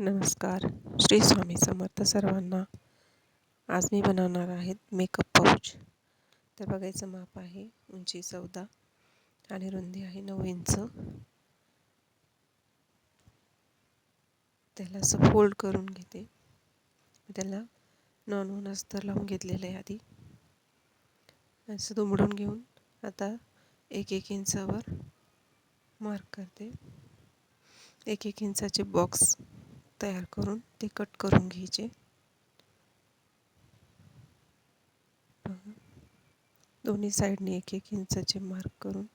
नमस्कार. श्री स्वामी समर्थ सर्वांना. आज मी बनवणार आहे मेकअप पाऊच. तर बघायचं माप आहे उंची 14 आणि रुंदी आहे 9 इंच. त्याला असं फोल्ड करून घेते. त्याला नॉन अस्तर लावून घेतलेलं आहे आधी. असं दुमडून घेऊन आता 1-1 इंचावर मार्क करते. 1-1 इंचाचे बॉक्स तयार करून ते कट करून घ्यायचे. दोन्ही साईडने 1-1 इंचाचे मार्क करून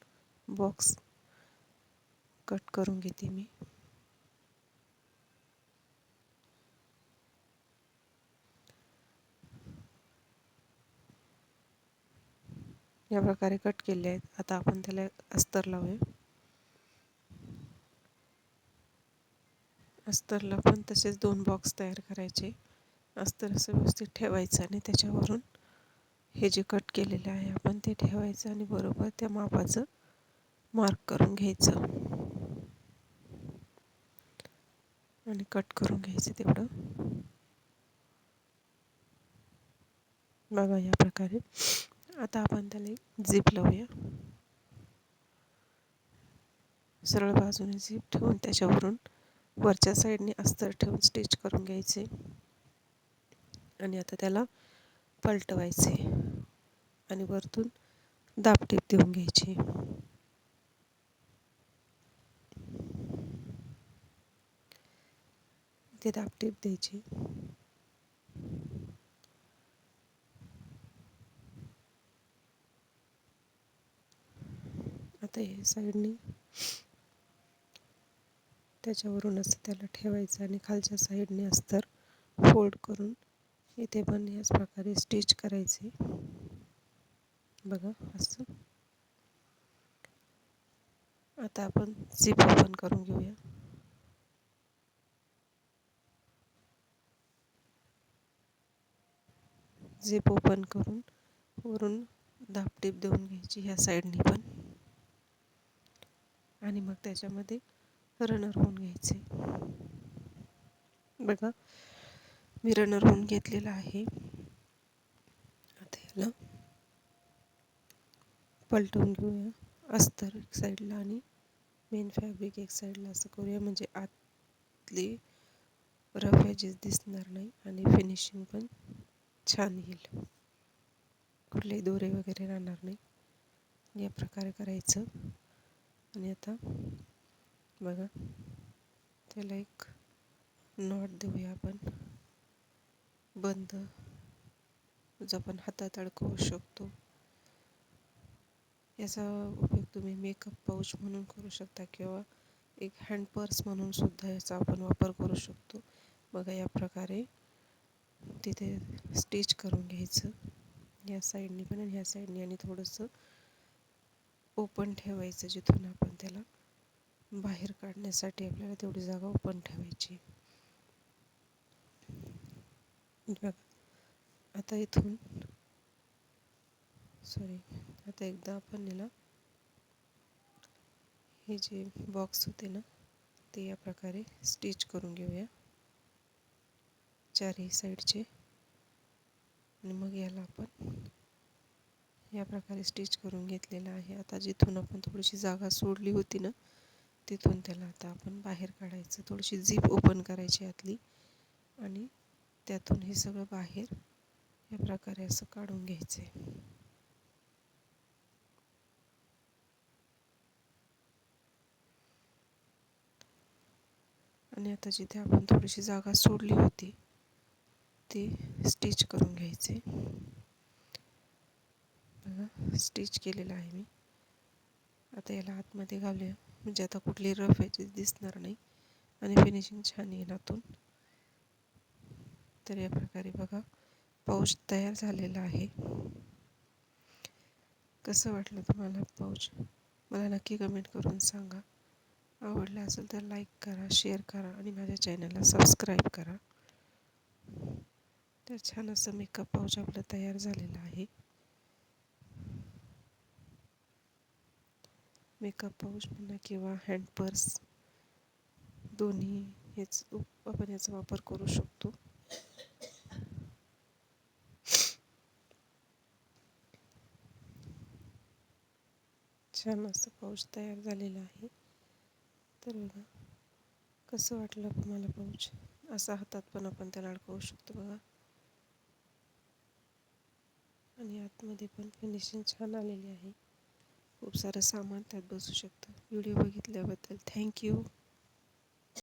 बॉक्स कट करून घेते मी. या प्रकारे कट केले आहेत. आता आपण त्याला अस्तर लावूया. अस्तरला पण तसेच 2 बॉक्स तयार करायचे. अस्तर असं व्यवस्थित ठेवायचं आणि त्याच्यावरून हे जे कट केलेले आहे आपण ते ठेवायचं आणि बरोबर त्या मापाचं मार्क करून घ्यायचं आणि कट करून घ्यायचं तेवढं. बघा या प्रकारे. आता आपण त्याला एक झिप लावूया. सरळ बाजूने झिप ठेवून त्याच्यावरून वरच्या साईडने अस्तर ठेवून स्टिच करून घ्यायचे आणि आता त्याला पलटवायचे आणि वरतून दाबटीप देऊन घ्यायची. ते दाबटीप द्यायची. आता हे साईडने त्याच्यावरून असं त्याला ठेवायचं आणि खालच्या साईडने अस्तर फोल्ड करून इथे पण याच प्रकारे स्टिच करायचे. बघा असं. आता आपण झिप ओपन करून घेऊया. झिप ओपन करून वरून दाबटीप देऊन घ्यायची ह्या साईडने पण आणि मग त्याच्यामध्ये रनर होऊन घ्यायचे. बघा मी रनर होऊन घेतलेला आहे. आता याला पलटून घेऊया. अस्तर एक साईडला आणि मेन फॅब्रिक एक साईडला असं करूया म्हणजे आतली रफ एजेस दिसणार नाही आणि फिनिशिंग पण छान येईल. कुठलेही दोरे वगैरे राहणार नाही. या प्रकारे करायचं आणि आता बघा त्याला एक नॉट देऊया आपण. बंद जो आपण हातात अडकवू शकतो. याचा उपयोग तुम्ही मेकअप पाऊच म्हणून करू शकता किंवा एक हँड पर्स म्हणून सुद्धा याचा आपण वापर करू शकतो. बघा या प्रकारे तिथे स्टिच करून घ्यायचं या साईडने पण आणि ह्या साईडने आणि थोडंसं ओपन ठेवायचं जिथून आपण त्याला बाहेर काढण्यासाठी आपल्याला तेवढी जागा ओपन ठेवायची. बघा आता इथून आता एकदा आपण याला हे जे बॉक्स होते ना ते या प्रकारे स्टिच करून घेऊया चारही साईडचे आणि मग याला आपण या प्रकारे स्टिच करून घेतलेलं आहे. आता जिथून आपण थोडीशी जागा सोडली होती ना तिथून त्याला आता आपण बाहेर काढायचं. थोडीशी झिप ओपन करायची आतली आणि त्यातून हे सगळं बाहेर या प्रकारे असं काढून घ्यायचं आहे. आणि आता जिथे आपण थोडीशी जागा सोडली होती ती स्टिच करून घ्यायचे. बघा स्टिच केलेलं आहे मी. आता याला आतमध्ये घालूया म्हणजे आता कुठली रफ एजेस दिसणार नाही आणि फिनिशिंग छान येईल आतून. तर या प्रकारे बघा पाऊच तयार झालेला आहे. कसं वाटलं तुम्हाला पाऊच मला नक्की कमेंट करून सांगा. आवडलं असेल तर लाईक करा, शेअर करा आणि माझ्या चॅनलला सबस्क्राईब करा. तर छान असं मेकअप पाऊच आपलं तयार झालेलं आहे. मेकअप पाऊच म्हणा किंवा हँड पर्स दोन्ही आपण याचा वापर करू शकतो. छान असं पाऊच तयार झालेला आहे. तर बघा कसं वाटलं तुम्हाला पाऊच. असा हातात पण आपण त्याला अडकवू शकतो बघा. आणि आतमध्ये पण फिनिशिंग छान आलेली आहे. खूप सारं सामान त्यात बसू शकतं. व्हिडिओ बघितल्याबद्दल थँक्यू.